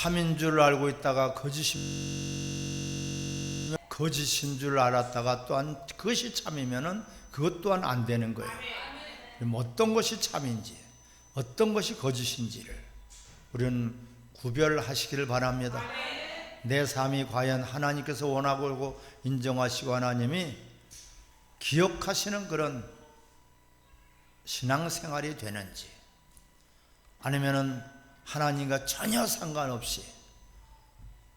참인 줄 알고 있다가 거짓인 줄 알았다가 또한 그것이 참이면은 그것 또한 안 되는 거예요. 어떤 것이 참인지 어떤 것이 거짓인지를 우리는 구별하시기를 바랍니다. 내 삶이 과연 하나님께서 원하고 인정하시고 하나님이 기억하시는 그런 신앙생활이 되는지, 아니면은 하나님과 전혀 상관없이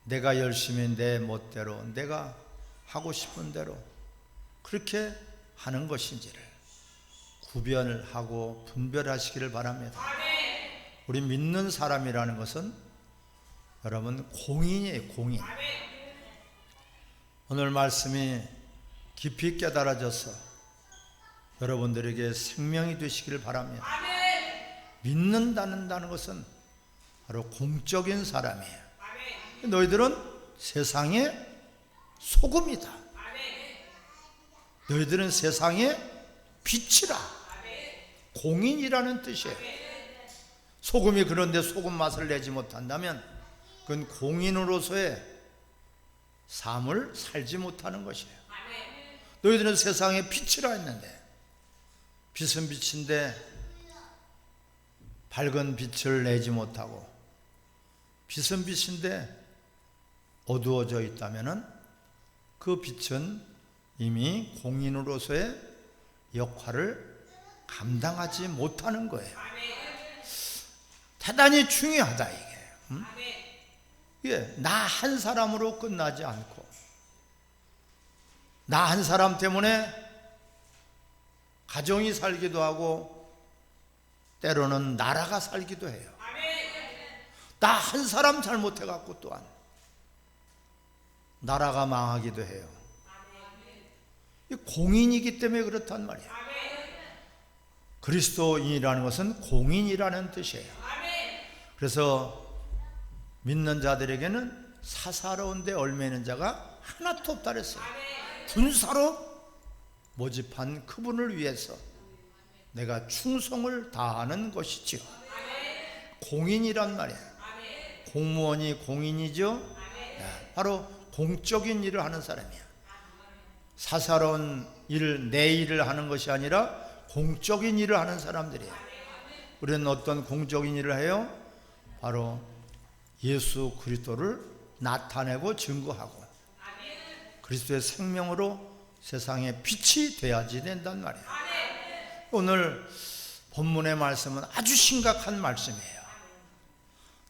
내가 열심히 내 멋대로 내가 하고 싶은 대로 그렇게 하는 것인지를 구별하고 분별하시기를 바랍니다. 우리 믿는 사람이라는 것은 여러분 공인이에요. 공인. 오늘 말씀이 깊이 깨달아져서 여러분들에게 생명이 되시기를 바랍니다. 믿는다는 것은 바로 공적인 사람이에요. 너희들은 세상의 소금이다. 너희들은 세상의 빛이라. 공인이라는 뜻이에요. 소금이 그런데 소금 맛을 내지 못한다면 그건 공인으로서의 삶을 살지 못하는 것이에요. 너희들은 세상의 빛이라 했는데 빛은 빛인데 밝은 빛을 내지 못하고 빛은 빛인데 어두워져 있다면 그 빛은 이미 공인으로서의 역할을 감당하지 못하는 거예요. 대단히 중요하다 이게. 이게 나 한 사람으로 끝나지 않고 나 한 사람 때문에 가정이 살기도 하고 때로는 나라가 살기도 해요. 나 한 사람 잘못해갖고 또한 나라가 망하기도 해요. 공인이기 때문에 그렇단 말이에요. 그리스도인이라는 것은 공인이라는 뜻이에요. 그래서 믿는 자들에게는 사사로운 데 얽매이는 자가 하나도 없다 그랬어요. 군사로 모집한 그분을 위해서 내가 충성을 다하는 것이죠. 공인이란 말이에요. 공무원이 공인이죠. 바로 공적인 일을 하는 사람이야. 사사로운 일, 내 일을 하는 것이 아니라 공적인 일을 하는 사람들이에요. 우리는 어떤 공적인 일을 해요? 바로 예수 그리스도를 나타내고 증거하고 그리스도의 생명으로 세상에 빛이 되어야지 된단 말이에요. 오늘 본문의 말씀은 아주 심각한 말씀이에요.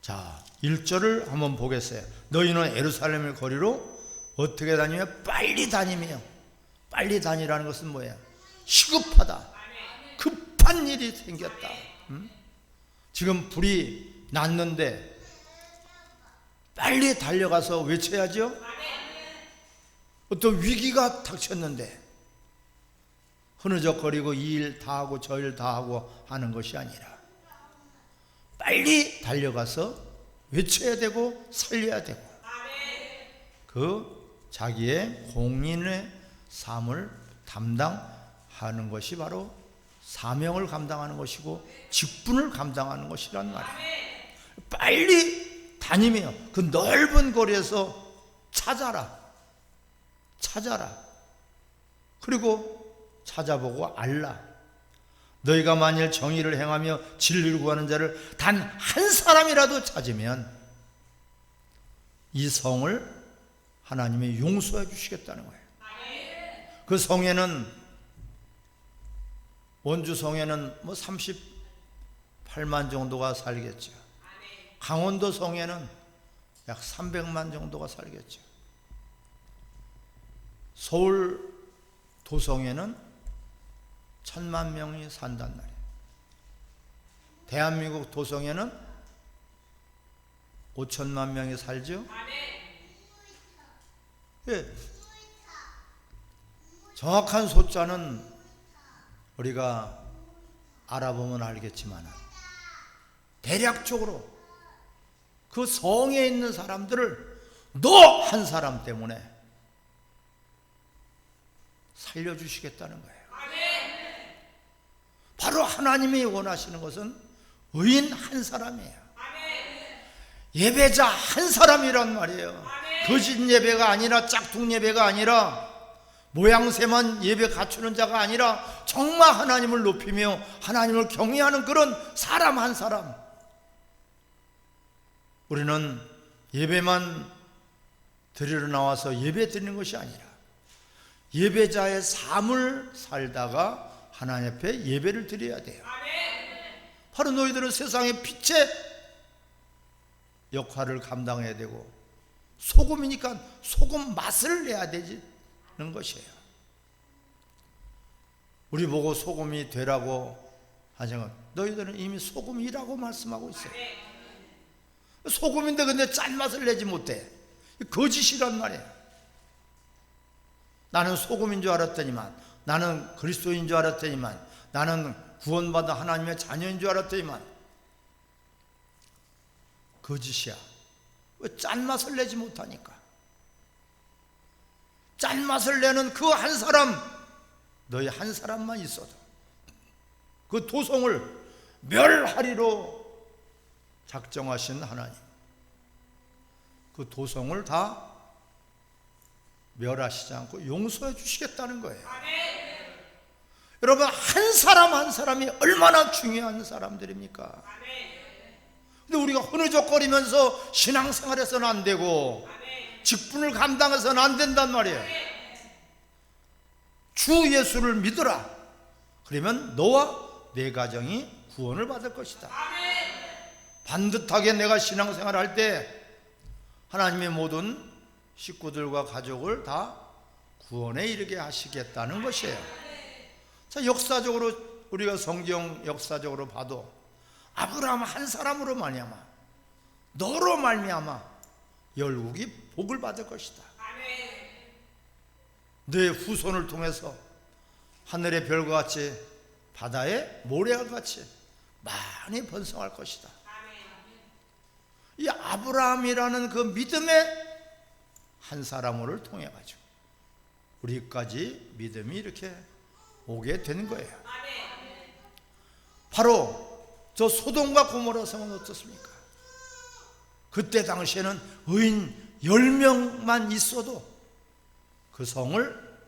자, 1절을 한번 보겠어요. 너희는 예루살렘의 거리로 어떻게 다니며 빨리 다니며, 빨리 다니라는 것은 뭐예요? 시급하다, 급한 일이 생겼다. 지금 불이 났는데 빨리 달려가서 외쳐야죠. 어떤 위기가 닥쳤는데 흐느적거리고 이 일 다 하고 저 일 다 하고 하는 것이 아니라 빨리 달려가서 외쳐야 되고 살려야 되고 그 자기의 공인의 삶을 담당하는 것이 바로 사명을 감당하는 것이고 직분을 감당하는 것이란 말이에요. 빨리 다니며 그 넓은 거리에서 찾아라. 그리고 찾아보고 알라. 너희가 만일 정의를 행하며 진리를 구하는 자를 단 한 사람이라도 찾으면 이 성을 하나님이 용서해 주시겠다는 거예요. 그 성에는, 원주 성에는 뭐 38만 정도가 살겠죠. 강원도 성에는 약 300만 정도가 살겠죠. 서울 도성에는 1000만 명이 산단 말이에요. 대한민국 도성에는 5천만 명이 살죠. 예. 정확한 숫자는 우리가 알아보면 알겠지만 대략적으로 그 성에 있는 사람들을 너 한 사람 때문에 살려주시겠다는 거예요. 바로 하나님이 원하시는 것은 의인 한 사람이에요. 예배자 한 사람이란 말이에요. 거짓 예배가 아니라, 짝퉁 예배가 아니라, 모양새만 예배 갖추는 자가 아니라 정말 하나님을 높이며 하나님을 경외하는 그런 사람 한 사람. 우리는 예배만 드리러 나와서 예배 드리는 것이 아니라 예배자의 삶을 살다가 하나님 앞에 예배를 드려야 돼요. 바로 너희들은 세상의 빛의 역할을 감당해야 되고, 소금이니까 소금 맛을 내야 되는 것이에요. 우리 보고 소금이 되라고 하지만 너희들은 이미 소금이라고 말씀하고 있어요. 소금인데 근데 짠맛을 내지 못해. 거짓이란 말이에요. 나는 소금인 줄 알았더니만, 나는 그리스도인 줄 알았더니만, 나는 구원받은 하나님의 자녀인 줄 알았더니만 거짓이야. 왜 짠맛을 내지 못하니까. 짠맛을 내는 그 한 사람, 너희 한 사람만 있어도 그 도성을 멸하리로 작정하신 하나님, 그 도성을 다 멸하시지 않고 용서해 주시겠다는 거예요. 여러분, 한 사람 한 사람이 얼마나 중요한 사람들입니까? 근데 우리가 흐느적거리면서 신앙생활해서는 안 되고 직분을 감당해서는 안 된단 말이에요. 주 예수를 믿어라. 그러면 너와 내 가정이 구원을 받을 것이다. 반듯하게 내가 신앙생활을 할 때 하나님의 모든 식구들과 가족을 다 구원에 이르게 하시겠다는 것이에요. 자, 역사적으로 우리가 성경 역사적으로 봐도 아브라함 한 사람으로 말미암아, 너로 말미암아 열국이 복을 받을 것이다. 내 후손을 통해서 하늘의 별과 같이 바다의 모래와 같이 많이 번성할 것이다. 이 아브라함이라는 그 믿음의 한 사람을 통해 가지고 우리까지 믿음이 이렇게 오게 되는 거예요. 바로 저 소돔과 고모라 성은 어떻습니까? 그때 당시에는 의인 10명만 있어도 그 성을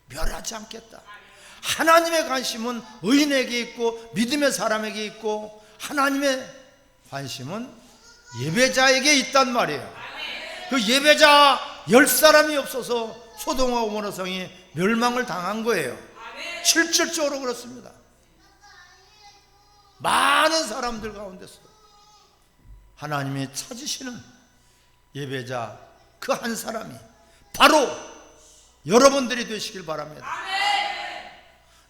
멸하지 않겠다. 하나님의 관심은 의인에게 있고 믿음의 사람에게 있고, 하나님의 관심은 예배자에게 있단 말이에요. 그 예배자 10사람이 없어서 소돔과 고모라 성이 멸망을 당한 거예요. 실질적으로 그렇습니다. 많은 사람들 가운데서 하나님이 찾으시는 예배자 그 한 사람이 바로 여러분들이 되시길 바랍니다.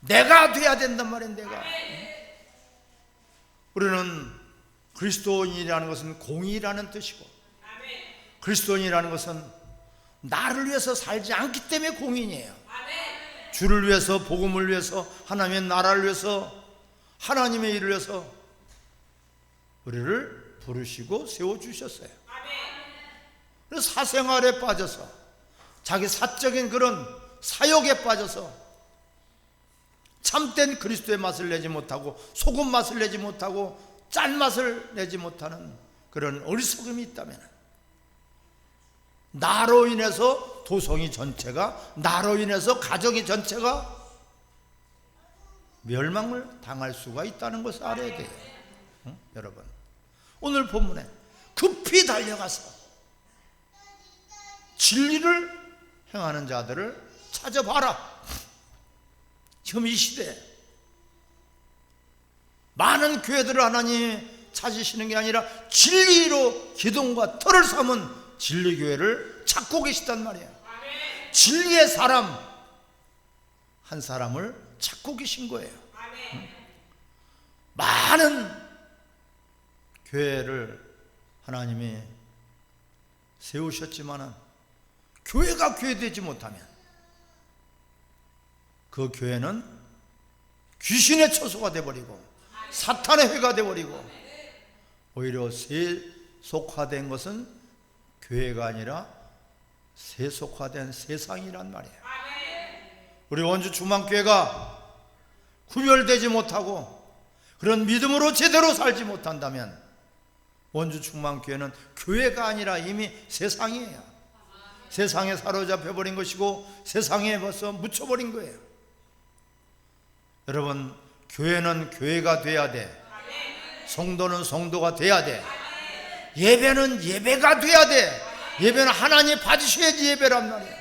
내가 돼야 된단 말이에요. 내가. 우리는 그리스도인이라는 것은 공의라는 뜻이고, 그리스도인이라는 것은 나를 위해서 살지 않기 때문에 공인이에요. 주를 위해서, 복음을 위해서, 하나님의 나라를 위해서, 하나님의 일을 위해서 우리를 부르시고 세워주셨어요. 그래서 사생활에 빠져서, 자기 사적인 그런 사욕에 빠져서 참된 그리스도의 맛을 내지 못하고, 소금 맛을 내지 못하고, 짠맛을 내지 못하는 그런 어리석음이 있다면, 나로 인해서 도성이 전체가, 나로 인해서 가정이 전체가 멸망을 당할 수가 있다는 것을 알아야 돼요. 응? 여러분, 오늘 본문에 급히 달려가서 진리를 행하는 자들을 찾아봐라. 지금 이 시대에 많은 교회들을 하나님이 찾으시는 게 아니라 진리로 기둥과 터를 삼은 진리교회를 찾고 계시단 말이에요. 진리의 사람 한 사람을 찾고 계신 거예요. 많은 교회를 하나님이 세우셨지만은 교회가 교회되지 못하면 그 교회는 귀신의 처소가 되어버리고 사탄의 회가 되어버리고, 오히려 세속화된 것은 교회가 아니라 세속화된 세상이란 말이에요. 우리 원주 중앙교회가 구별되지 못하고 그런 믿음으로 제대로 살지 못한다면 원주 충만교회는 교회가 아니라 이미 세상이에요. 세상에 사로잡혀 버린 것이고 세상에 벌써 묻혀버린 거예요. 여러분, 교회는 교회가 돼야 돼. 성도는 성도가 돼야 돼. 예배는 예배가 돼야 돼. 예배는 하나님 받으셔야지 예배란 말이에요.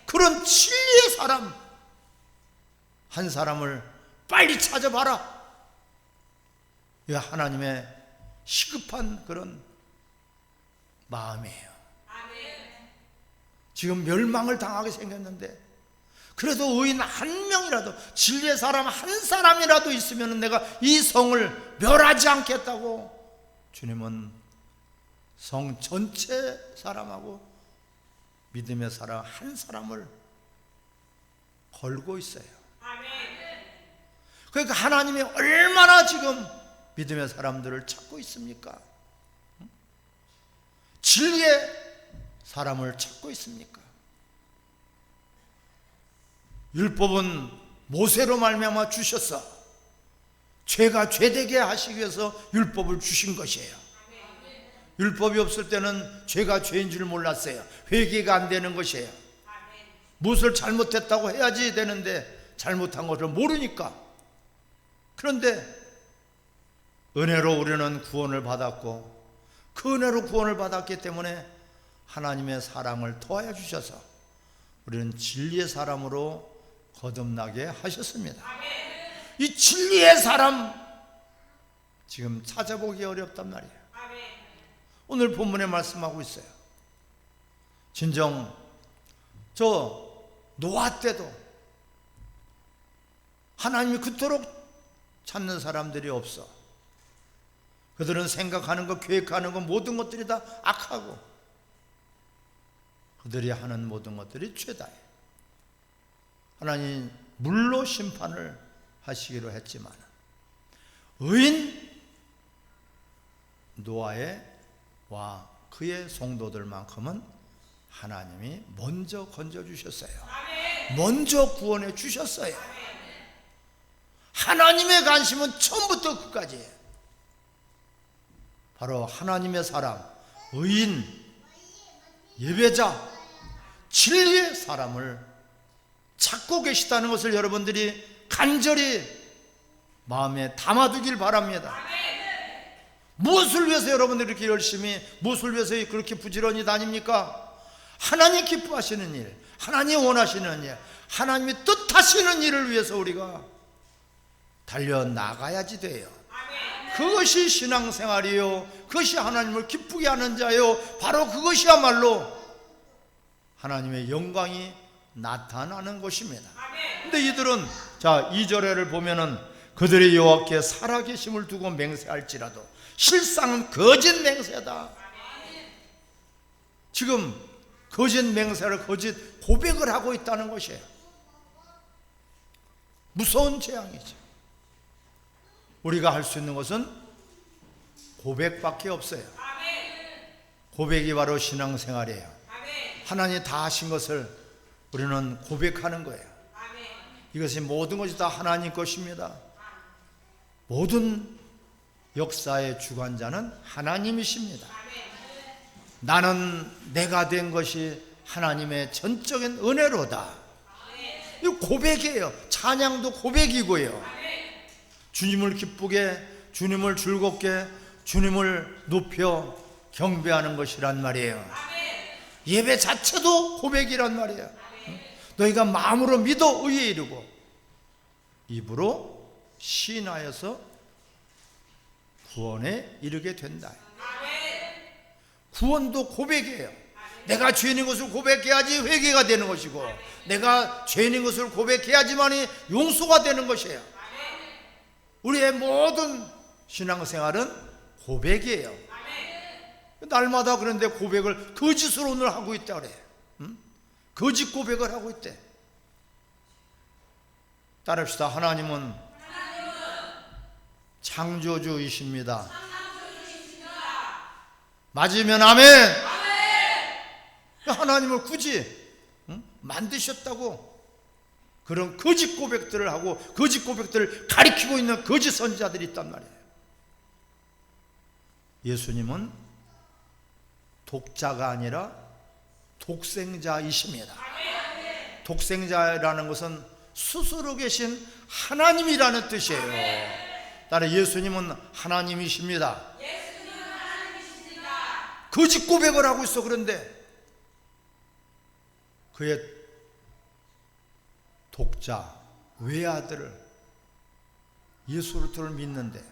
그런 진리의 사람 한 사람을 빨리 찾아봐라. 이게 하나님의 시급한 그런 마음이에요. 지금 멸망을 당하게 생겼는데 그래도 의인 한 명이라도, 진리의 사람 한 사람이라도 있으면 내가 이 성을 멸하지 않겠다고 주님은 성 전체 사람하고 믿음의 사람 한 사람을 걸고 있어요. 그러니까 하나님이 얼마나 지금 믿음의 사람들을 찾고 있습니까? 진리의 사람을 찾고 있습니까? 율법은 모세로 말미암아 주셨어. 죄가 죄되게 하시기 위해서 율법을 주신 것이에요. 율법이 없을 때는 죄가 죄인 줄 몰랐어요. 회개가 안 되는 것이에요. 무엇을 잘못했다고 해야지 되는데 잘못한 것을 모르니까. 그런데 은혜로 우리는 구원을 받았고 그 은혜로 구원을 받았기 때문에 하나님의 사랑을 더하여 주셔서 우리는 진리의 사람으로 거듭나게 하셨습니다. 이 진리의 사람 지금 찾아보기 어렵단 말이에요. 오늘 본문에 말씀하고 있어요. 진정 저 노아 때도 하나님이 그토록 찾는 사람들이 없어. 그들은 생각하는 것, 계획하는 것 모든 것들이 다 악하고 그들이 하는 모든 것들이 죄다. 하나님 물로 심판을 하시기로 했지만 의인 노아의 와 그의 성도들만큼은 하나님이 먼저 건져주셨어요. 먼저 구원해 주셨어요. 하나님의 관심은 처음부터 끝까지 바로 하나님의 사람, 의인, 예배자, 진리의 사람을 찾고 계시다는 것을 여러분들이 간절히 마음에 담아두길 바랍니다. 무엇을 위해서 여러분들이 이렇게 열심히, 무엇을 위해서 그렇게 부지런히 다닙니까? 하나님 기뻐하시는 일, 하나님 원하시는 일, 하나님이 뜻하시는 일을 위해서 우리가 달려나가야지 돼요. 그것이 신앙생활이요, 그것이 하나님을 기쁘게 하는 자요, 바로 그것이야말로 하나님의 영광이 나타나는 것입니다. 근데 이들은 자 2절에를 보면은 그들이 여호와께 살아계심을 두고 맹세할지라도 실상은 거짓 맹세다. 지금 거짓 맹세를, 거짓 고백을 하고 있다는 것이에요. 무서운 재앙이죠. 우리가 할 수 있는 것은 고백밖에 없어요. 고백이 바로 신앙생활이에요. 하나님이 다 하신 것을 우리는 고백하는 거예요. 이것이 모든 것이 다 하나님 것입니다. 모든 역사의 주관자는 하나님이십니다. 나는 내가 된 것이 하나님의 전적인 은혜로다. 이 고백이에요. 찬양도 고백이고요. 주님을 기쁘게, 주님을 즐겁게, 주님을 높여 경배하는 것이란 말이에요. 예배 자체도 고백이란 말이에요. 너희가 마음으로 믿어 의에 이르고 입으로 시인하여서 구원에 이르게 된다. 구원도 고백이에요. 내가 죄인인 것을 고백해야지 회개가 되는 것이고, 내가 죄인인 것을 고백해야지만이 용서가 되는 것이에요. 우리의 모든 신앙생활은 고백이에요. 날마다 그런데 고백을 거짓으로 오늘 하고 있다 그래. 거짓 고백을 하고 있대. 따릅시다. 하나님은 창조주이십니다. 맞으면 아멘. 하나님을 굳이 만드셨다고 그런 거짓 고백들을 하고 거짓 고백들을 가리키고 있는 거짓 선지자들이 있단 말이에요. 예수님은 독자가 아니라 독생자이십니다. 독생자라는 것은 스스로 계신 하나님이라는 뜻이에요. 따라 예수님은 하나님이십니다. 거짓 고백을 하고 있어. 그런데 그의 독자 외아들을 예수를 믿는데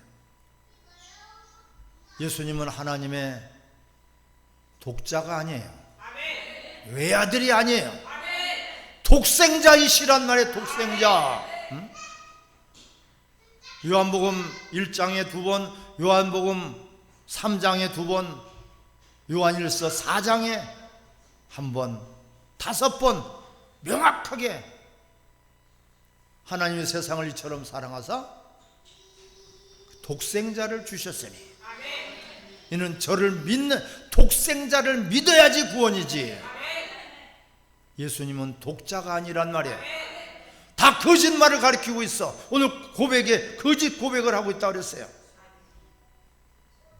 예수님은 하나님의 독자가 아니에요. 외아들이 아니에요. 독생자이시란 말이에요. 독생자. 응? 요한복음 1장에 2번, 요한복음 3장에 2번, 요한일서 4장에 1번, 5번 명확하게 하나님의 세상을 이처럼 사랑하사 독생자를 주셨으니 이는 저를 믿는 독생자를 믿어야지 구원이지. 예수님은 독자가 아니란 말이에요. 다 거짓말을 가리키고 있어. 오늘 고백에 거짓 고백을 하고 있다고 그랬어요.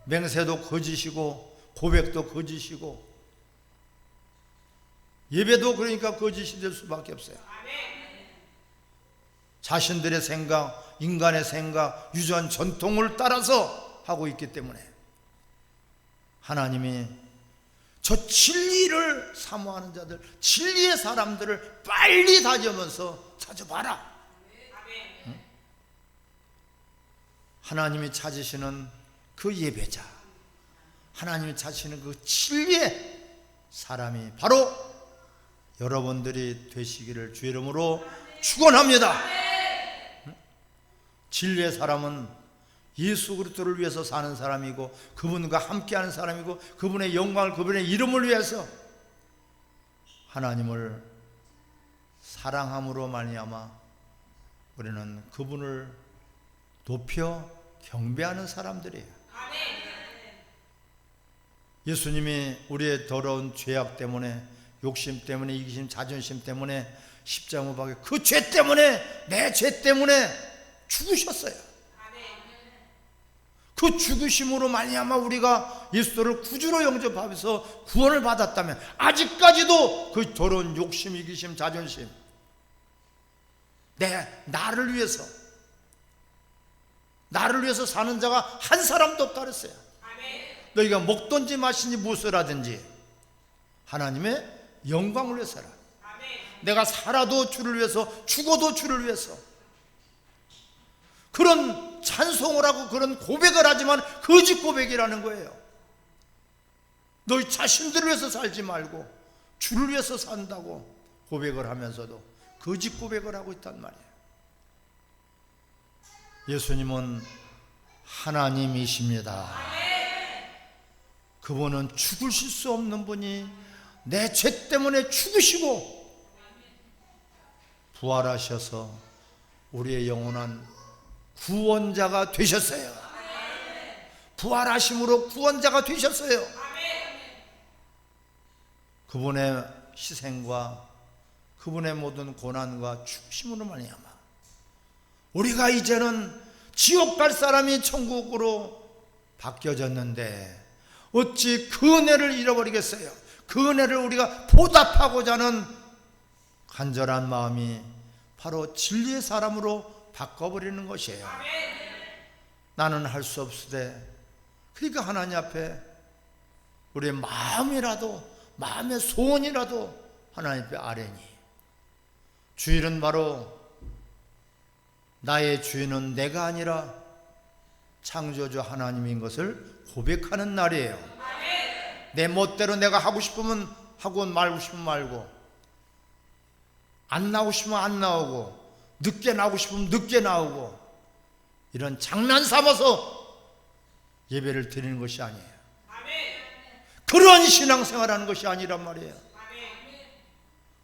맹세도 거짓이고 고백도 거짓이고 예배도 그러니까 거짓이 될 수밖에 없어요. 자신들의 생각, 인간의 생각, 유전 전통을 따라서 하고 있기 때문에 하나님이 저 진리를 사모하는 자들, 진리의 사람들을 빨리 다져면서 찾아봐라. 응? 하나님이 찾으시는 그 예배자, 하나님이 찾으시는 그 진리의 사람이 바로 여러분들이 되시기를 주의 이름으로 축원합니다. 진리의 사람은 예수 그리스도를 위해서 사는 사람이고 그분과 함께하는 사람이고 그분의 영광을, 그분의 이름을 위해서 하나님을 사랑함으로 말미암아 우리는 그분을 높여 경배하는 사람들이에요. 예수님이 우리의 더러운 죄악 때문에, 욕심 때문에, 이기심, 자존심 때문에 십자가 못 박혀 그 죄 때문에, 내 죄 때문에 죽으셨어요. 그 죽으심으로 말미암아 우리가 예수를 구주로 영접하면서 구원을 받았다면 아직까지도 그 더러운 욕심, 이기심, 자존심, 나를 위해서 사는 자가 한 사람도 없다 그랬어요. 너희가 먹든지 마시든지 무엇을 하든지 하나님의 영광을 위해서 살아. 내가 살아도 주를 위해서, 죽어도 주를 위해서, 그런 찬송을 하고 그런 고백을 하지만 거짓 고백이라는 거예요. 너희 자신들을 위해서 살지 말고 주를 위해서 산다고 고백을 하면서도 거짓 고백을 하고 있단 말이에요. 예수님은 하나님이십니다. 그분은 죽으실 수 없는 분이 내 죄 때문에 죽으시고 부활하셔서 우리의 영원한 구원자가 되셨어요. 부활하심으로 구원자가 되셨어요. 그분의 희생과 그분의 모든 고난과 죽으심으로 말미암아 우리가 이제는 지옥 갈 사람이 천국으로 바뀌어졌는데 어찌 그 은혜를 잃어버리겠어요? 그 은혜를 우리가 보답하고자 하는 간절한 마음이 바로 진리의 사람으로 바꿔버리는 것이에요. 나는 할 수 없으되, 그러니까 하나님 앞에 우리의 마음이라도, 마음의 소원이라도 하나님 앞에 아뢰니, 주일은 바로 나의 주인은 내가 아니라 창조주 하나님인 것을 고백하는 날이에요. 내 멋대로 내가 하고 싶으면 하고 말고 싶으면 말고, 안 나오고 싶으면 안 나오고, 늦게 나오고 싶으면 늦게 나오고, 이런 장난 삼아서 예배를 드리는 것이 아니에요. 그런 신앙생활하는 것이 아니란 말이에요.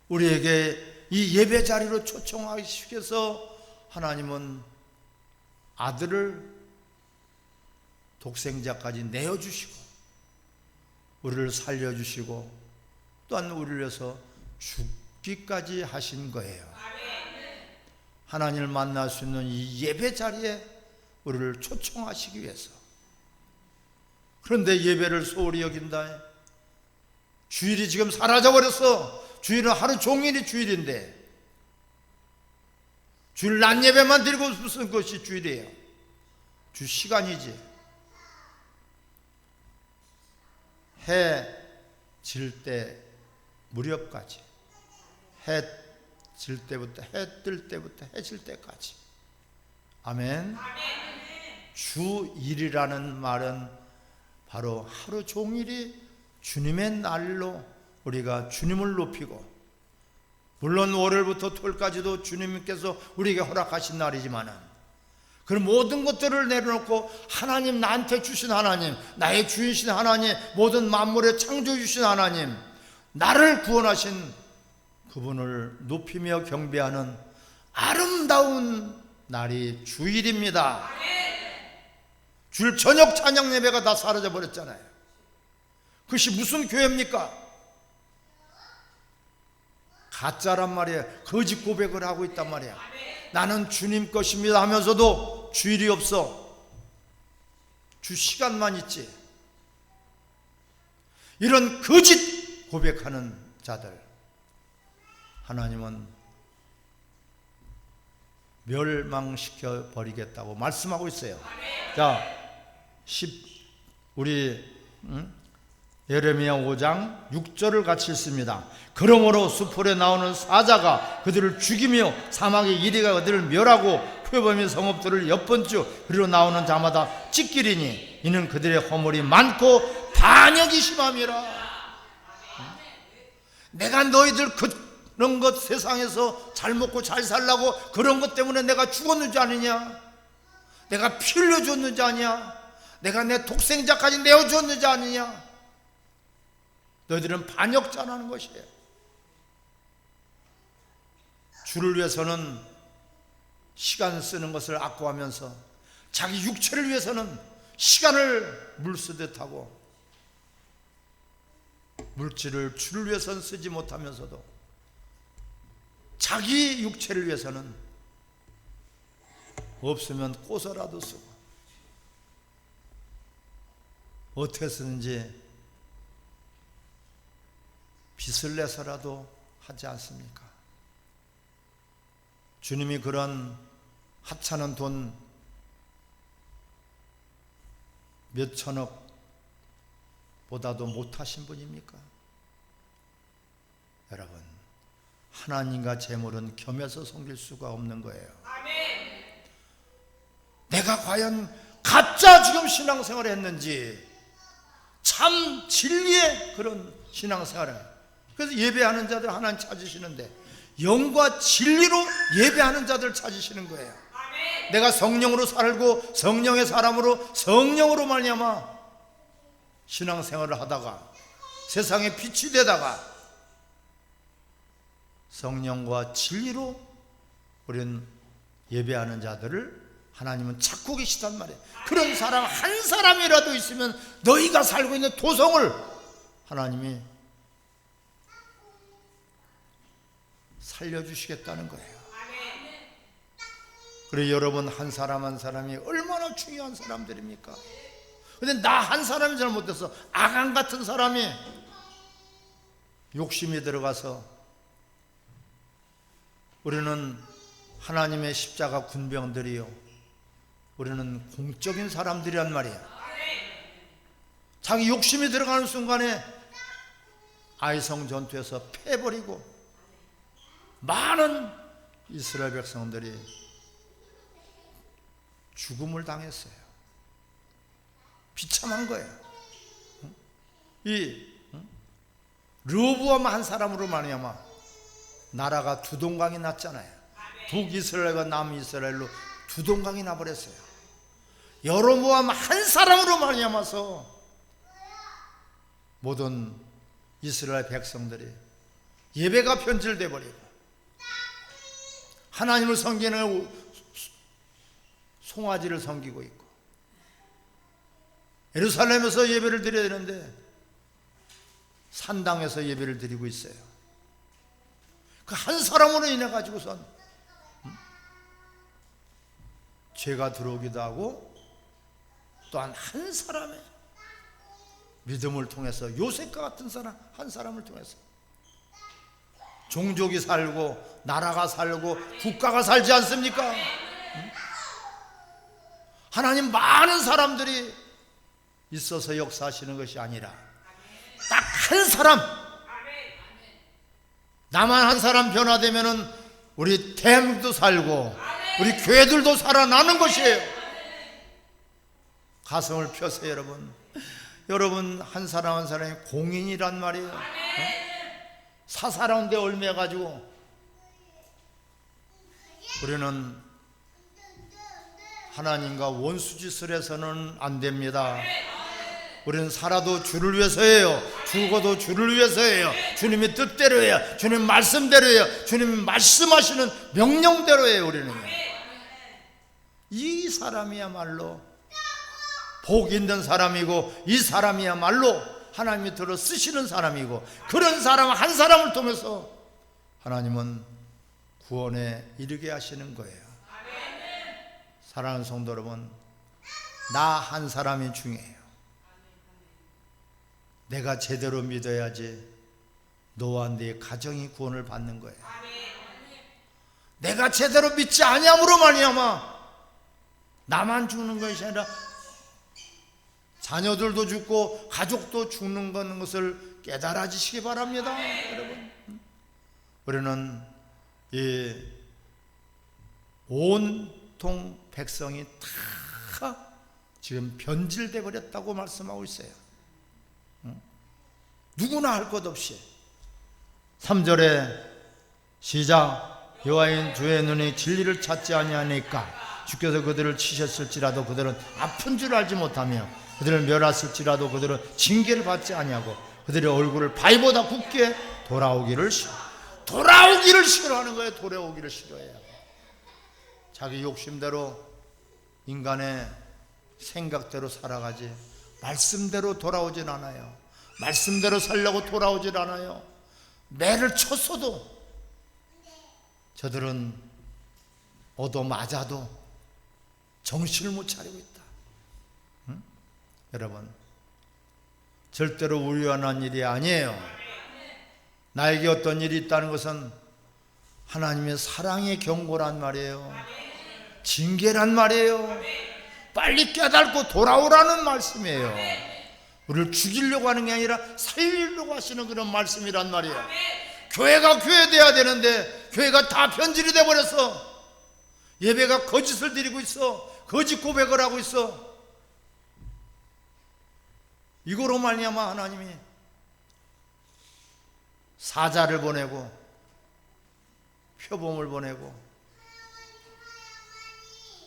우리에게 이 예배 자리로 초청하시켜서 하나님은 아들을 독생자까지 내어주시고 우리를 살려주시고 또한 우리를 위해서 죽기까지 하신 거예요. 하나님을 만날 수 있는 이 예배 자리에 우리를 초청하시기 위해서 그런데 예배를 소홀히 여긴다. 주일이 지금 사라져버렸어. 주일은 하루 종일이 주일인데, 주일 낮 예배만 드리고 무슨 것이 주일이에요? 주 시간이지. 해 질 때 무렵까지, 해 질 때부터 해 뜰 때부터 해 질 때까지. 아멘. 주일이라는 말은 바로 하루 종일이 주님의 날로 우리가 주님을 높이고, 물론 월요일부터 토요일까지도 주님께서 우리에게 허락하신 날이지만은, 그 모든 것들을 내려놓고 하나님, 나한테 주신 하나님, 나의 주인이신 하나님, 모든 만물의 창조해 주신 하나님, 나를 구원하신 그분을 높이며 경배하는 아름다운 날이 주일입니다. 주일 저녁 찬양 예배가 다 사라져 버렸잖아요. 그것이 무슨 교회입니까? 가짜란 말이에요. 거짓 고백을 하고 있단 말이야. 나는 주님 것입니다 하면서도 주일이 없어. 주 시간만 있지. 이런 거짓 고백하는 자들, 하나님은 멸망시켜 버리겠다고 말씀하고 있어요. 자, 우리 예레미야 5장 6절을 같이 읽습니다. 그러므로 수풀에 나오는 사자가 그들을 죽이며 사막의 이리가 그들을 멸하고 표범의 성읍들을 엿번주 그리로 나오는 자마다 찢기리니 이는 그들의 허물이 많고 반역이 심함이라. 내가 너희들 그런 것 세상에서 잘 먹고 잘 살라고 그런 것 때문에 내가 죽었는지 아니냐? 내가 피 흘려줬는지 아니냐? 내가 내 독생자까지 내어줬는지 아니냐? 너희들은 반역자라는 것이에요. 주를 위해서는 시간 쓰는 것을 아까워하면서 자기 육체를 위해서는 시간을 물쓰듯 하고, 물질을 주를 위해서는 쓰지 못하면서도 자기 육체를 위해서는 없으면 꼬서라도 쓰고 어떻게 쓰는지 빚을 내서라도 하지 않습니까? 주님이 그런 하찮은 돈 몇 천억 보다도 못하신 분입니까? 여러분, 하나님과 재물은 겸해서 섬길 수가 없는 거예요. 아멘. 내가 과연 가짜 지금 신앙생활을 했는지, 참 진리의 그런 신앙생활을, 그래서 예배하는 자들 하나님 찾으시는데 영과 진리로 예배하는 자들 찾으시는 거예요. 아멘. 내가 성령으로 살고 성령의 사람으로 성령으로 말미암아 신앙생활을 하다가 세상에 빛이 되다가 성령과 진리로 우리는 예배하는 자들을 하나님은 찾고 계시단 말이에요. 그런 사람 한 사람이라도 있으면 너희가 살고 있는 도성을 하나님이 살려주시겠다는 거예요. 그래, 여러분 한 사람 한 사람이 얼마나 중요한 사람들입니까? 근데 나 한 사람이 잘못해서 아간 같은 사람이 욕심이 들어가서 우리는 하나님의 십자가 군병들이요, 우리는 공적인 사람들이란 말이야. 자기 욕심이 들어가는 순간에 아이성 전투에서 패버리고 많은 이스라엘 백성들이 죽음을 당했어요. 비참한 거예요. 이 르호보암 한 사람으로 말미암아 나라가 두 동강이 났잖아요. 북이스라엘과 남이스라엘로 두 동강이 나버렸어요. 여로보암 한 사람으로 말미암아서 모든 이스라엘 백성들이 예배가 변질돼 버리고 하나님을 섬기는 송아지를 섬기고 있고, 예루살렘에서 예배를 드려야 되는데 산당에서 예배를 드리고 있어요. 그 한 사람으로 인해 가지고선 죄가 들어오기도 하고, 또한 한 사람의 믿음을 통해서 요셉과 같은 사람 한 사람을 통해서 종족이 살고 나라가 살고 국가가 살지 않습니까? 하나님 많은 사람들이 있어서 역사하시는 것이 아니라 딱 한 사람, 나만 한 사람 변화되면은 우리 대한민국도 살고 우리 교회들도 살아나는 것이에요. 가슴을 펴세요. 여러분 한 사람 한 사람이 공인이란 말이에요. 사사로운 데 얽매가지고 우리는 하나님과 원수짓을 해서는 안 됩니다. 우리는 살아도 주를 위해서예요. 죽어도 주를 위해서예요. 주님의 뜻대로예요. 주님 말씀대로예요. 주님이 말씀하시는 명령대로예요. 우리는요. 이 사람이야말로 복 있는 사람이고, 이 사람이야말로 하나님이 들어 쓰시는 사람이고, 그런 사람 한 사람을 통해서 하나님은 구원에 이르게 하시는 거예요. 사랑하는 성도 여러분, 나 한 사람이 중요해요. 내가 제대로 믿어야지 너와 네 가정이 구원을 받는 거예요. 내가 제대로 믿지 아니함으로 말미암아 나만 죽는 것이 아니라 자녀들도 죽고 가족도 죽는 것을 깨달아지시기 바랍니다. 여러분, 우리는 이 온통 백성이 다 지금 변질돼 버렸다고 말씀하고 있어요. 누구나 할 것 없이 3절에 시작, 여호와인 주의 눈이 진리를 찾지 아니하니까 주께서 그들을 치셨을지라도 그들은 아픈 줄 알지 못하며 그들을 멸하실지라도 그들은 징계를 받지 아니하고 그들의 얼굴을 바위보다 굽게 돌아오기를 싫어하는 거예요. 돌아오기를 싫어해요. 자기 욕심대로 인간의 생각대로 살아가지 말씀대로 돌아오진 않아요. 말씀대로 살려고 돌아오질 않아요. 매를 쳤어도 저들은 얻어맞아도 정신을 못 차리고 있다. 응? 여러분, 절대로 우연한 일이 아니에요. 나에게 어떤 일이 있다는 것은 하나님의 사랑의 경고란 말이에요. 징계란 말이에요. 빨리 깨닫고 돌아오라는 말씀이에요. 우리를 죽이려고 하는 게 아니라 살리려고 하시는 그런 말씀이란 말이에요. 교회가 교회돼야 되는데 교회가 다 변질이 돼버려서 예배가 거짓을 드리고 있어. 거짓 고백을 하고 있어. 이거로 말미암아 하나님이 사자를 보내고 표범을 보내고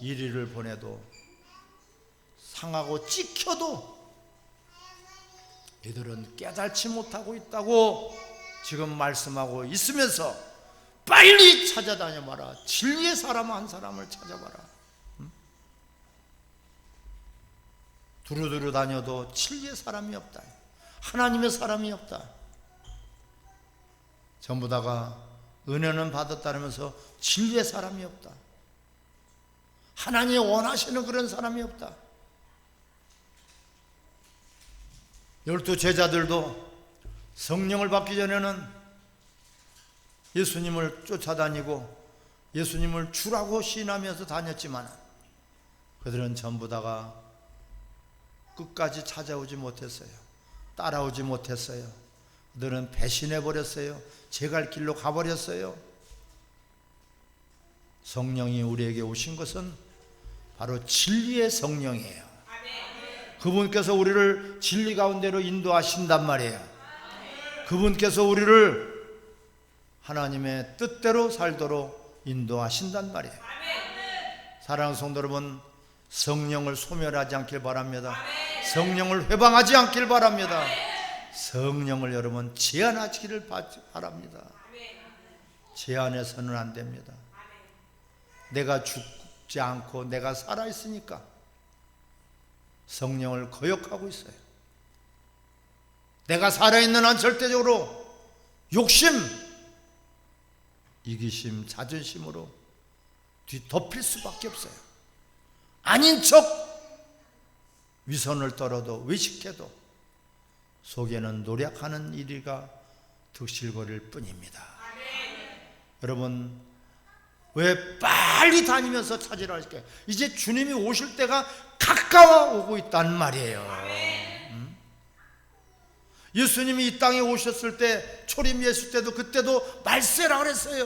이리를 보내도 상하고 찍혀도 이들은 깨닫지 못하고 있다고 지금 말씀하고 있으면서 빨리 찾아다녀봐라. 진리의 사람 한 사람을 찾아봐라. 두루두루 다녀도 진리의 사람이 없다. 하나님의 사람이 없다. 전부 다가 은혜는 받았다면서 진리의 사람이 없다. 하나님이 원하시는 그런 사람이 없다. 12 제자들도 성령을 받기 전에는 예수님을 쫓아다니고 예수님을 주라고 시인하면서 다녔지만 그들은 전부 다가 끝까지 찾아오지 못했어요. 따라오지 못했어요. 그들은 배신해버렸어요. 제 갈 길로 가버렸어요. 성령이 우리에게 오신 것은 바로 진리의 성령이에요. 그분께서 우리를 진리 가운데로 인도하신단 말이에요. 그분께서 우리를 하나님의 뜻대로 살도록 인도하신단 말이에요. 사랑하는 성도 여러분, 성령을 소멸하지 않길 바랍니다. 성령을 회방하지 않길 바랍니다. 성령을 여러분 제한하기를 바랍니다. 제한해서는 안 됩니다. 내가 죽지 않고 내가 살아있으니까 성령을 거역하고 있어요. 내가 살아있는 한 절대적으로 욕심, 이기심, 자존심으로 뒤덮일 수밖에 없어요. 아닌 척 위선을 떨어도 외식해도 속에는 노력하는 일이가 득실거릴 뿐입니다. 여러분, 왜 빨리 다니면서 찾으라 할까요? 이제 주님이 오실 때가 가까워 오고 있단 말이에요. 예수님이 이 땅에 오셨을 때, 초림 예수 때도 그때도 말세라 그랬어요.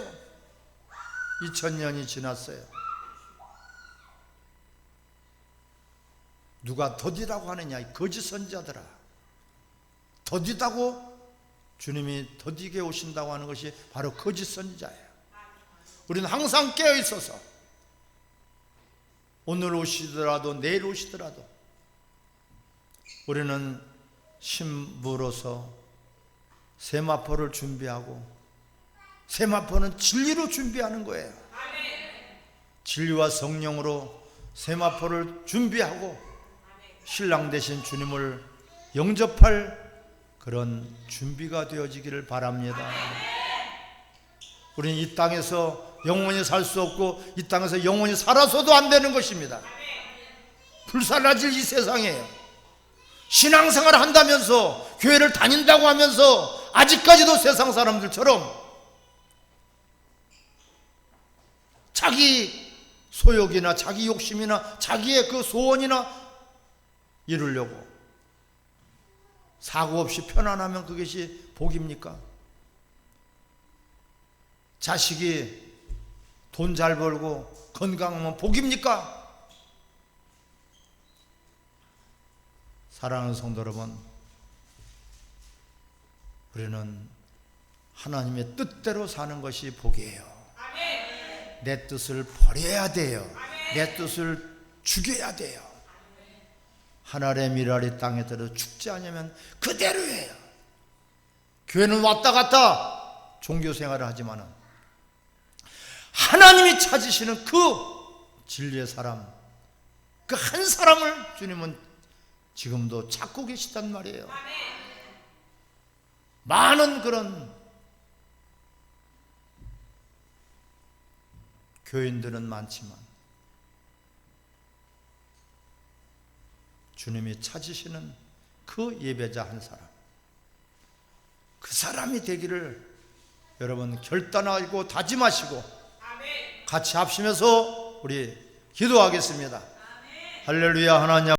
2000년이 지났어요. 누가 더디라고 하느냐? 거짓 선지자들아, 더디다고 주님이 더디게 오신다고 하는 것이 바로 거짓 선지자예요. 우리는 항상 깨어 있어서 오늘 오시더라도 내일 오시더라도 우리는 신부로서 세마포를 준비하고, 세마포는 진리로 준비하는 거예요. 진리와 성령으로 세마포를 준비하고 신랑 되신 주님을 영접할 그런 준비가 되어지기를 바랍니다. 우리는 이 땅에서 영원히 살 수 없고 이 땅에서 영원히 살아서도 안 되는 것입니다. 불살라질 이 세상이에요. 신앙생활을 한다면서, 교회를 다닌다고 하면서 아직까지도 세상 사람들처럼 자기 소욕이나 자기 욕심이나 자기의 그 소원이나 이루려고 사고 없이 편안하면 그것이 복입니까? 자식이 돈 잘 벌고 건강하면 복입니까? 사랑하는 성도 여러분, 우리는 하나님의 뜻대로 사는 것이 복이에요. 내 뜻을 버려야 돼요. 내 뜻을 죽여야 돼요. 하늘의 미랄이 땅에 들어 죽지 않으면 그대로예요. 교회는 왔다 갔다 종교 생활을 하지만은 하나님이 찾으시는 그 진리의 사람, 그 한 사람을 주님은 지금도 찾고 계시단 말이에요. 많은 그런 교인들은 많지만 주님이 찾으시는 그 예배자 한 사람, 그 사람이 되기를 여러분 결단하고 다짐하시고 같이 합심해서 우리 기도하겠습니다. 할렐루야. 하나님